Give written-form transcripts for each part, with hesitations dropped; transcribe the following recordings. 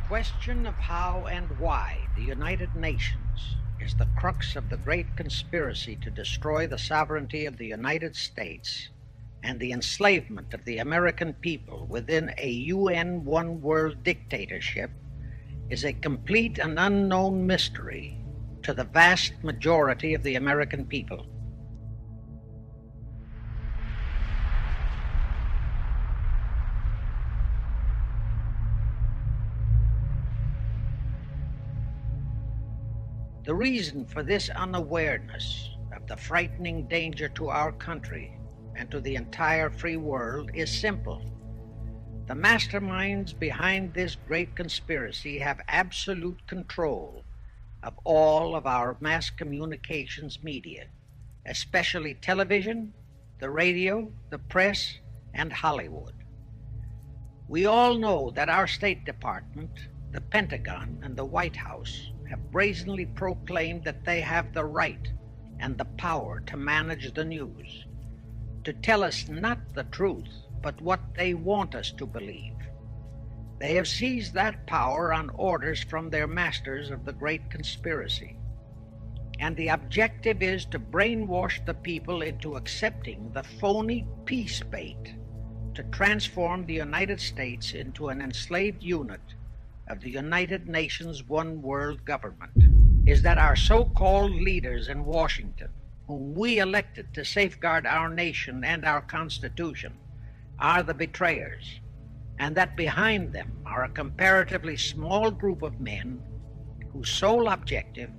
question of how and why the United Nations is the crux of the great conspiracy to destroy the sovereignty of the United States and the enslavement of the American people within a UN one-world dictatorship is a complete and unknown mystery to the vast majority of the American people. The reason for this unawareness of the frightening danger to our country and to the entire free world is simple. The masterminds behind this great conspiracy have absolute control of all of our mass communications media, especially television, the radio, the press, and Hollywood. We all know that our State Department, the Pentagon, and the White House have brazenly proclaimed that they have the right and the power to manage the news, to tell us not the truth, but what they want us to believe. They have seized that power on orders from their masters of the great conspiracy. And the objective is to brainwash the people into accepting the phony peace bait to transform the United States into an enslaved unit of the United Nations one world government. Is that our so-called leaders in Washington, whom we elected to safeguard our nation and our Constitution, are the betrayers, and that behind them are a comparatively small group of men whose sole objective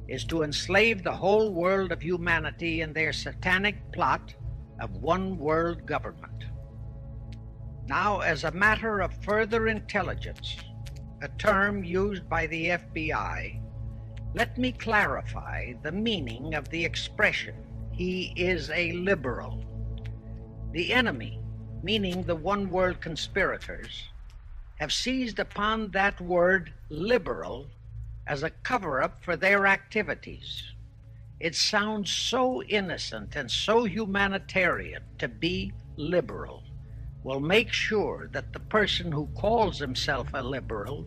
is to enslave the whole world of humanity in their satanic plot of one world government. Now, as a matter of further intelligence, a term used by the FBI, let me clarify the meaning of the expression, "he is a liberal." The enemy, meaning the one-world conspirators, have seized upon that word liberal as a cover-up for their activities. It sounds so innocent and so humanitarian to be liberal. Will make sure that the person who calls himself a liberal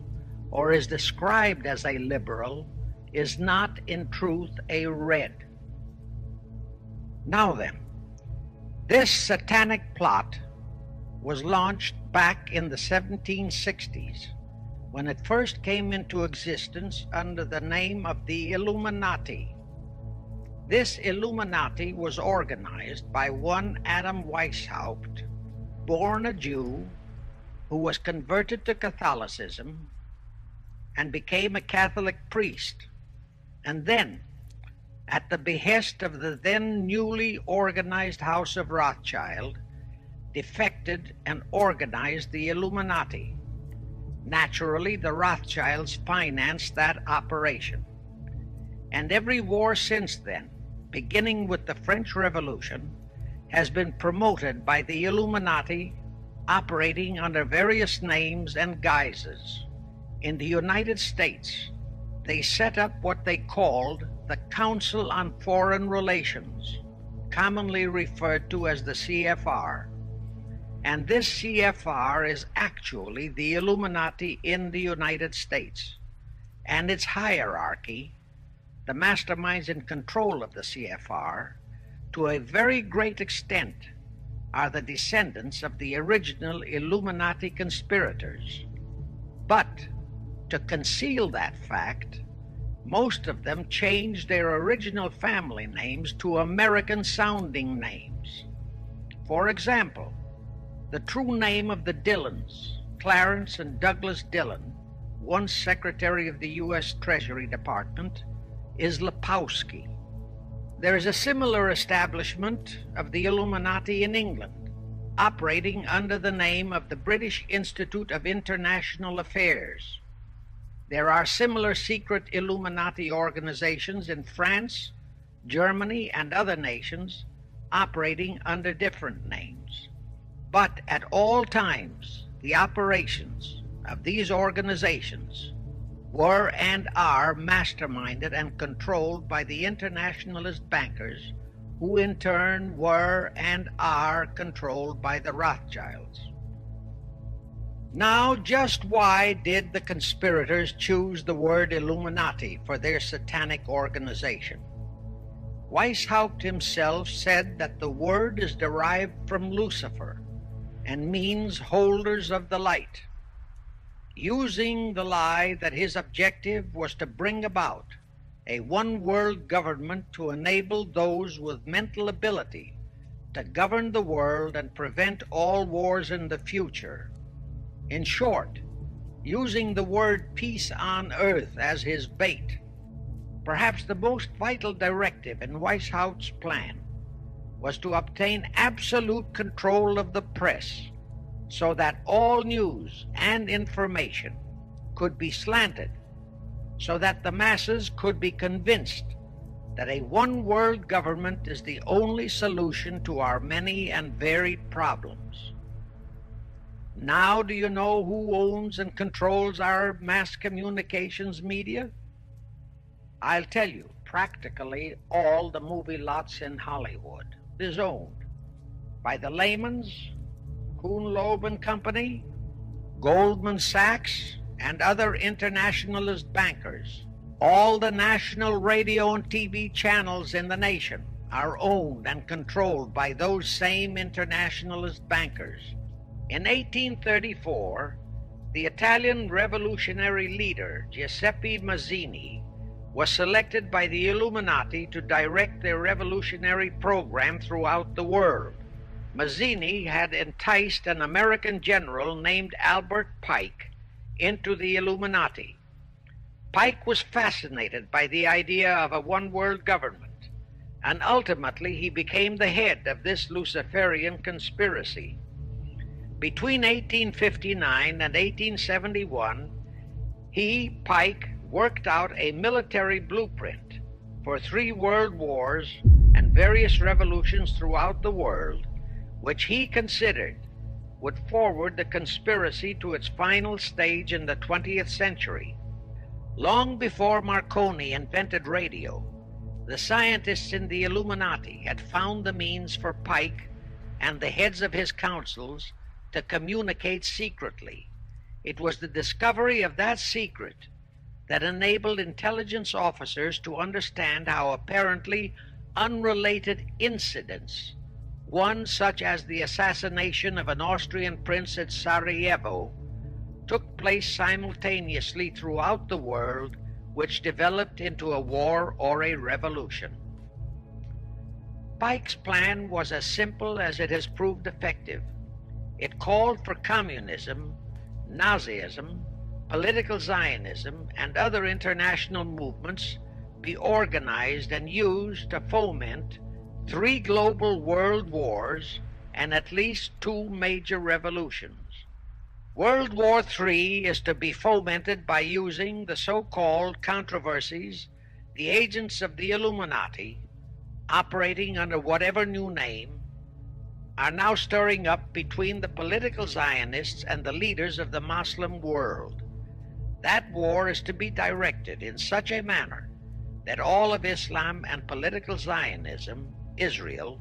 or is described as a liberal is not in truth a red. Now then, this satanic plot was launched back in the 1760s when it first came into existence under the name of the Illuminati. This Illuminati was organized by one Adam Weishaupt, born a Jew, who was converted to Catholicism and became a Catholic priest, and then, at the behest of the then newly organized House of Rothschild, defected and organized the Illuminati. Naturally, the Rothschilds financed that operation. And every war since then, beginning with the French Revolution, has been promoted by the Illuminati, operating under various names and guises. In the United States, they set up what they called the Council on Foreign Relations, commonly referred to as the CFR. And this CFR is actually the Illuminati in the United States. And its hierarchy, the masterminds in control of the CFR, to a very great extent, are the descendants of the original Illuminati conspirators. But to conceal that fact, most of them changed their original family names to American-sounding names. For example, the true name of the Dillons, Clarence and Douglas Dillon, once Secretary of the U.S. Treasury Department, is Lepowski. There is a similar establishment of the Illuminati in England, operating under the name of the British Institute of International Affairs. There are similar secret Illuminati organizations in France, Germany, and other nations, operating under different names. But at all times, the operations of these organizations were and are masterminded and controlled by the internationalist bankers, who in turn were and are controlled by the Rothschilds. Now, just why did the conspirators choose the word Illuminati for their satanic organization? Weishaupt himself said that the word is derived from Lucifer and means holders of the light, using the lie that his objective was to bring about a one-world government to enable those with mental ability to govern the world and prevent all wars in the future. In short, using the word peace on earth as his bait. Perhaps the most vital directive in Weishaupt's plan was to obtain absolute control of the press so that all news and information could be slanted, so that the masses could be convinced that a one-world government is the only solution to our many and varied problems. Now do you know who owns and controls our mass communications media? I'll tell you, practically all the movie lots in Hollywood is owned by the Lehmans, Kuhn Loeb and Company, Goldman Sachs, and other internationalist bankers. All the national radio and TV channels in the nation are owned and controlled by those same internationalist bankers. In 1834, the Italian revolutionary leader Giuseppe Mazzini was selected by the Illuminati to direct their revolutionary program throughout the world. Mazzini had enticed an American general named Albert Pike into the Illuminati. Pike was fascinated by the idea of a one-world government, and ultimately he became the head of this Luciferian conspiracy. Between 1859 and 1871, he, Pike, worked out a military blueprint for 3 world wars and various revolutions throughout the world, which he considered would forward the conspiracy to its final stage in the 20th century. Long before Marconi invented radio, the scientists in the Illuminati had found the means for Pike and the heads of his councils to communicate secretly. It was the discovery of that secret that enabled intelligence officers to understand how apparently unrelated incidents, one such as the assassination of an Austrian prince at Sarajevo, took place simultaneously throughout the world, which developed into a war or a revolution. Pike's plan was as simple as it has proved effective. It called for communism, Nazism, political Zionism, and other international movements be organized and used to foment 3 global world wars and at least 2 major revolutions. World War III is to be fomented by using the so-called controversies the agents of the Illuminati, operating under whatever new name, are now stirring up between the political Zionists and the leaders of the Muslim world. That war is to be directed in such a manner that all of Islam and political Zionism, Israel,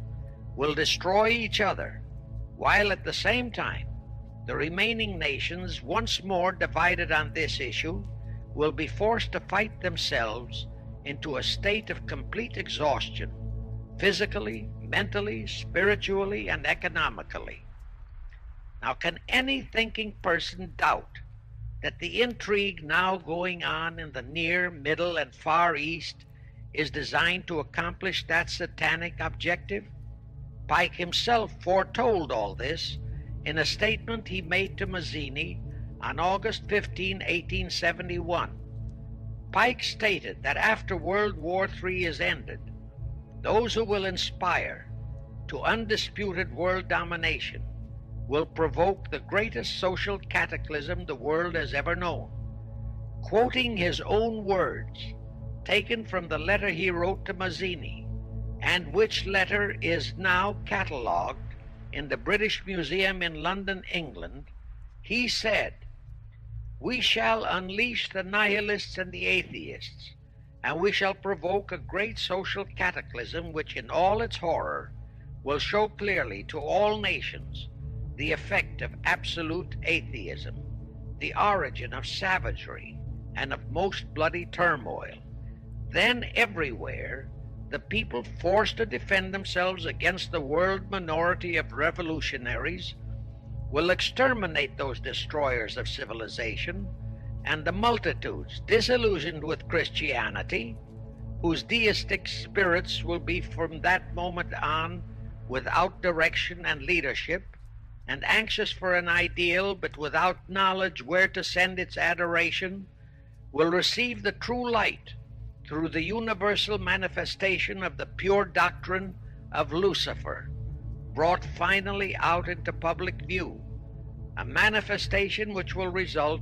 will destroy each other, while at the same time the remaining nations, once more divided on this issue, will be forced to fight themselves into a state of complete exhaustion, physically, mentally, spiritually, and economically. Now, can any thinking person doubt that the intrigue now going on in the Near, Middle, and Far East is designed to accomplish that satanic objective? Pike himself foretold all this in a statement he made to Mazzini on August 15, 1871. Pike stated that after World War III is ended, those who will inspire to undisputed world domination will provoke the greatest social cataclysm the world has ever known. Quoting his own words, taken from the letter he wrote to Mazzini, and which letter is now catalogued in the British Museum in London, England, he said, "We shall unleash the nihilists and the atheists, and we shall provoke a great social cataclysm which in all its horror will show clearly to all nations the effect of absolute atheism." the origin of savagery and of most bloody turmoil. Then everywhere, the people forced to defend themselves against the world minority of revolutionaries will exterminate those destroyers of civilization, and the multitudes disillusioned with Christianity, whose deistic spirits will be from that moment on without direction and leadership, and anxious for an ideal but without knowledge where to send its adoration, will receive the true light through the universal manifestation of the pure doctrine of Lucifer, brought finally out into public view, a manifestation which will result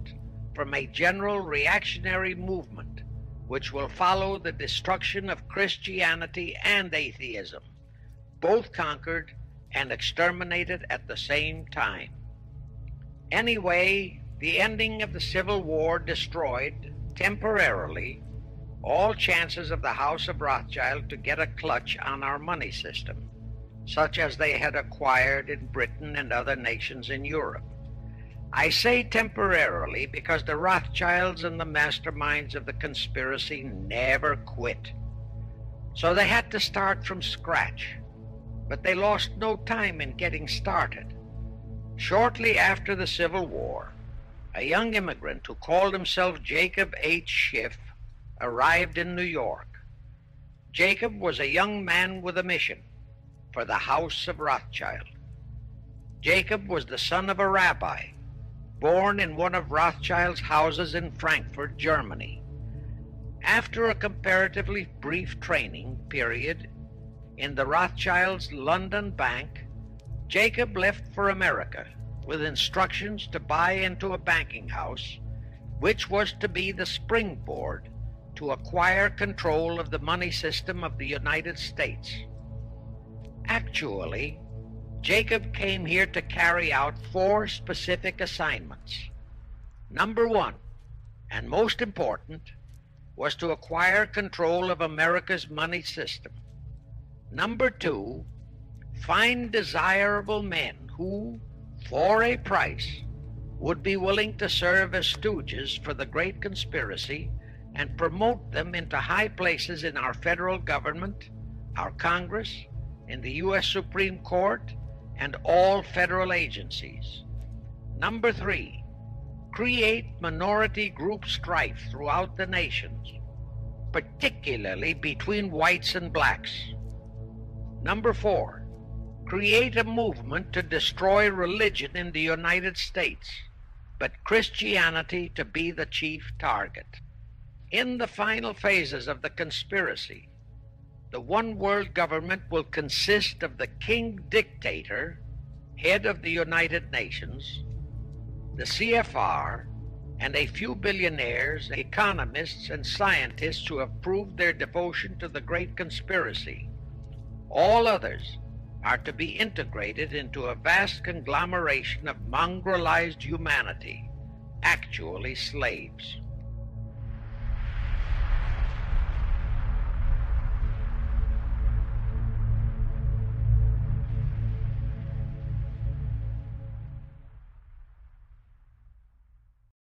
from a general reactionary movement which will follow the destruction of Christianity and atheism, both conquered and exterminated at the same time. Anyway, the ending of the Civil War destroyed, temporarily, all chances of the House of Rothschild to get a clutch on our money system, such as they had acquired in Britain and other nations in Europe. I say temporarily because the Rothschilds and the masterminds of the conspiracy never quit. So they had to start from scratch, but they lost no time in getting started. Shortly after the Civil War, a young immigrant who called himself Jacob H. Schiff arrived in New York. Jacob was a young man with a mission for the House of Rothschild. Jacob was the son of a rabbi, born in one of Rothschild's houses in Frankfurt, Germany. After a comparatively brief training period in the Rothschilds' London bank, Jacob left for America with instructions to buy into a banking house, which was to be the springboard to acquire control of the money system of the United States. Actually, Jacob came here to carry out 4 specific assignments. Number 1, and most important, was to acquire control of America's money system. Number 2, find desirable men who, for a price, would be willing to serve as stooges for the great conspiracy and promote them into high places in our federal government, our Congress, in the U.S. Supreme Court, and all federal agencies. Number 3, create minority group strife throughout the nations, particularly between whites and blacks. Number 4, create a movement to destroy religion in the United States, but Christianity to be the chief target. In the final phases of the conspiracy, the one world government will consist of the king dictator, head of the United Nations, the CFR, and a few billionaires, economists, and scientists who have proved their devotion to the great conspiracy. All others are to be integrated into a vast conglomeration of mongrelized humanity, actually slaves.